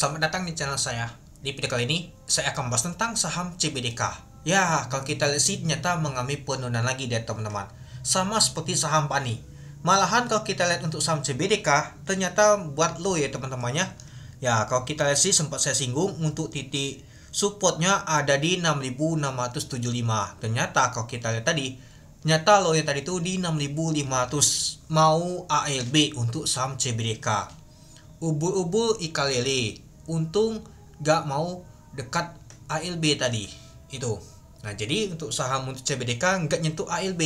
Selamat datang di channel saya. Di video kali ini, saya akan membahas tentang saham CBDK. Ya, kalau kita lihat sih ternyata mengalami penurunan lagi ya teman-teman. Sama seperti saham PANI. Malahan kalau kita lihat untuk saham CBDK, ternyata buat low ya teman-temannya. Ya, kalau kita lihat sih sempat saya singgung untuk titik supportnya ada di 6.675. Ternyata kalau kita lihat tadi, ternyata low yang tadi itu di 6.500. Mau ALB untuk saham CBDK. Ubul-ubul ikan lele, untung gak mau dekat ALB tadi itu. Nah jadi untuk saham untuk CBDK nggak nyentuh ALB,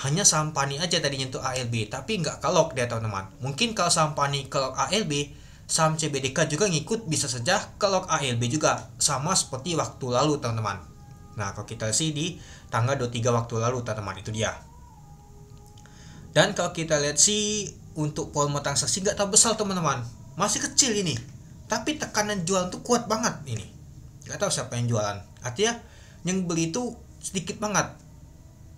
hanya saham PANI aja tadi nyentuh ALB, tapi nggak kelok dia teman-teman. Mungkin kalau saham PANI kelok ALB, saham CBDK juga ngikut, bisa saja kelok ALB juga, sama seperti waktu lalu teman-teman. Nah kalau kita sih di tanggal 23 waktu lalu teman-teman, itu dia. Dan kalau kita lihat sih untuk volume transaksi nggak terlalu besar teman-teman, masih kecil ini, tapi tekanan jualan tuh kuat banget ini. Nggak tahu siapa yang jualan, artinya yang beli itu sedikit banget,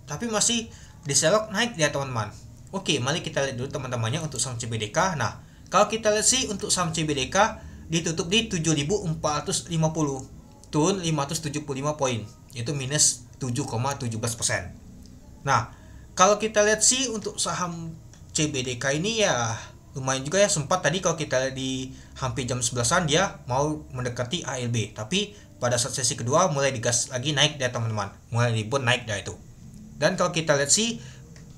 tapi masih diselok naik ya teman-teman. Oke, mari kita lihat dulu teman-temannya untuk saham CBDK. Nah kalau kita lihat sih untuk saham CBDK ditutup di 7.450, turun 575 poin, itu minus 7,17%. Nah kalau kita lihat sih untuk saham CBDK ini ya lumayan juga ya, sempat tadi kalau kita lihat di hampir jam 11-an dia mau mendekati ALB, tapi pada saat sesi kedua mulai digas lagi naik ya teman-teman, mulai rebound naik dah itu. Dan kalau kita lihat sih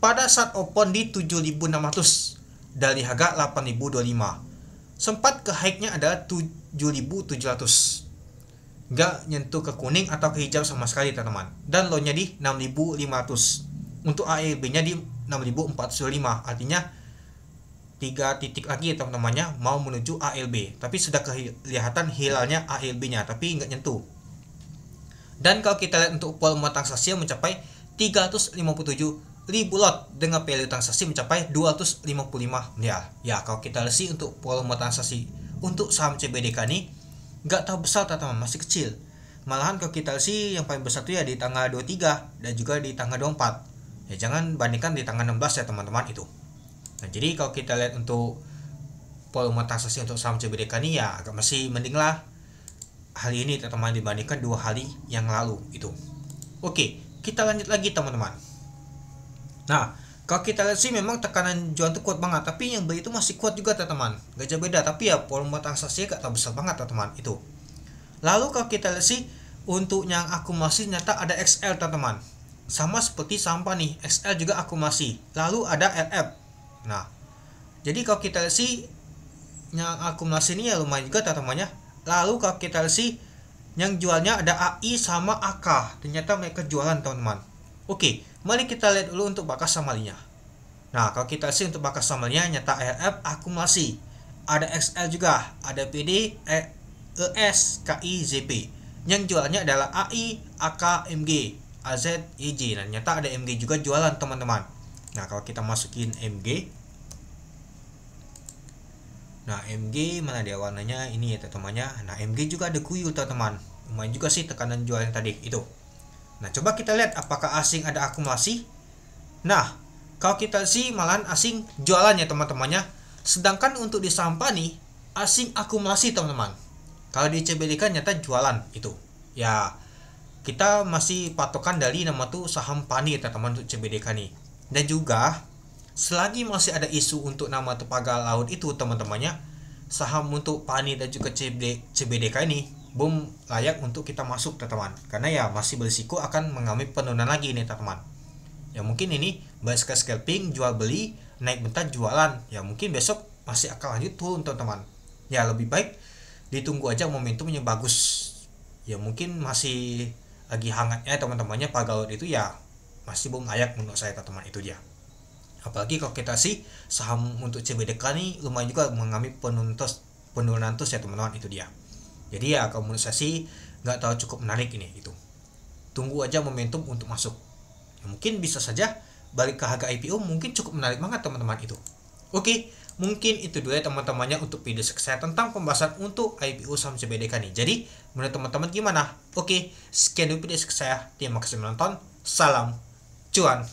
pada saat open di 7.600 dari harga 8.025, sempat ke high-nya adalah 7.700, nggak nyentuh ke kuning atau ke hijau sama sekali teman-teman, dan low-nya di 6.500. Untuk ALB-nya di 6.405, artinya 3 titik lagi ya teman-temannya mau menuju ALB, tapi sudah kelihatan hilalnya ALB-nya, tapi nggak nyentuh. Dan kalau kita lihat untuk volume transaksi yang mencapai 357.000 lot dengan value transaksi mencapai 255 miliar. Ya kalau kita lihat sih untuk volume transaksi untuk saham CBDK ini nggak terlalu besar teman-teman, masih kecil. Malahan kalau kita lihat sih yang paling besar itu ya di tanggal 23 dan juga di tanggal 24. Ya jangan bandingkan di tanggal 16 ya teman-teman itu. Nah jadi kalau kita lihat untuk volume transaksi untuk saham CBDK ini ya agak masih mending lah hari ini teman-teman dibandingkan 2 hari yang lalu itu. Oke, kita lanjut lagi teman-teman. Nah kalau kita lihat sih memang tekanan jual itu kuat banget, tapi yang beli itu masih kuat juga teman-teman, gak jauh beda, tapi ya volume transaksinya gak terlalu besar banget teman-teman itu. Lalu kalau kita lihat sih untuk yang akumulasi ternyata ada XL teman-teman, sama seperti saham PANI, XL juga akumulasi. Lalu ada LF. Nah, jadi kalau kita lihat sih yang akumulasi ini ya lumayan juga teman-temannya. Lalu kalau kita lihat sih yang jualnya ada AI sama AK, ternyata mereka jualan teman-teman. Oke, mari kita lihat dulu untuk bakas samalinya. Nah, kalau kita lihat sih untuk bakas samalinya nyata LF akumulasi. Ada XL juga, ada PD, ES, KI, ZP. Yang jualnya adalah AI, AK, MG, AZ, EJ. Nah ternyata ada MG juga jualan teman-teman. Nah kalau kita masukin MG, nah MG mana dia warnanya ini ya teman-temannya. Nah MG juga ada kuyul teman-teman, lumayan juga sih tekanan jual yang tadi itu. Nah coba kita lihat apakah asing ada akumulasi. Nah kalau kita sih malahan asing jualannya teman-temannya, sedangkan untuk di saham PANI asing akumulasi teman-teman. Kalau di CBDK nyata jualan itu ya, kita masih patokan dari nama tuh saham PANI teman-teman untuk CBDK nih. Dan juga selagi masih ada isu untuk nama tuh pagar laut itu teman-temannya, saham untuk PANI dan juga CBDK ini belum layak untuk kita masuk teman-teman, karena ya masih berisiko akan mengalami penurunan lagi nih teman-teman. Ya mungkin ini buy scalping, jual beli, naik bentar jualan, ya mungkin besok masih akan lanjut turun teman-teman. Ya lebih baik ditunggu aja momentumnya bagus. Ya mungkin masih lagi hangatnya teman-temannya pagar laut itu ya masih belum layak menurut saya teman-teman, itu dia. Apalagi kalau kita sih saham untuk CBDK nih lumayan juga mengalami penurunan terus ya teman-teman, itu dia. Jadi ya kalau menurut saya sih nggak tahu cukup menarik ini itu. Tunggu aja momentum untuk masuk. Ya, mungkin bisa saja balik ke harga IPO, mungkin cukup menarik banget teman-teman itu. Oke, mungkin itu dulu ya teman-temannya untuk video saya tentang pembahasan untuk IPO saham CBDK nih. Jadi menurut teman-teman gimana? Oke, sekian dulu video saya. Terima kasih menonton. Salam cuan.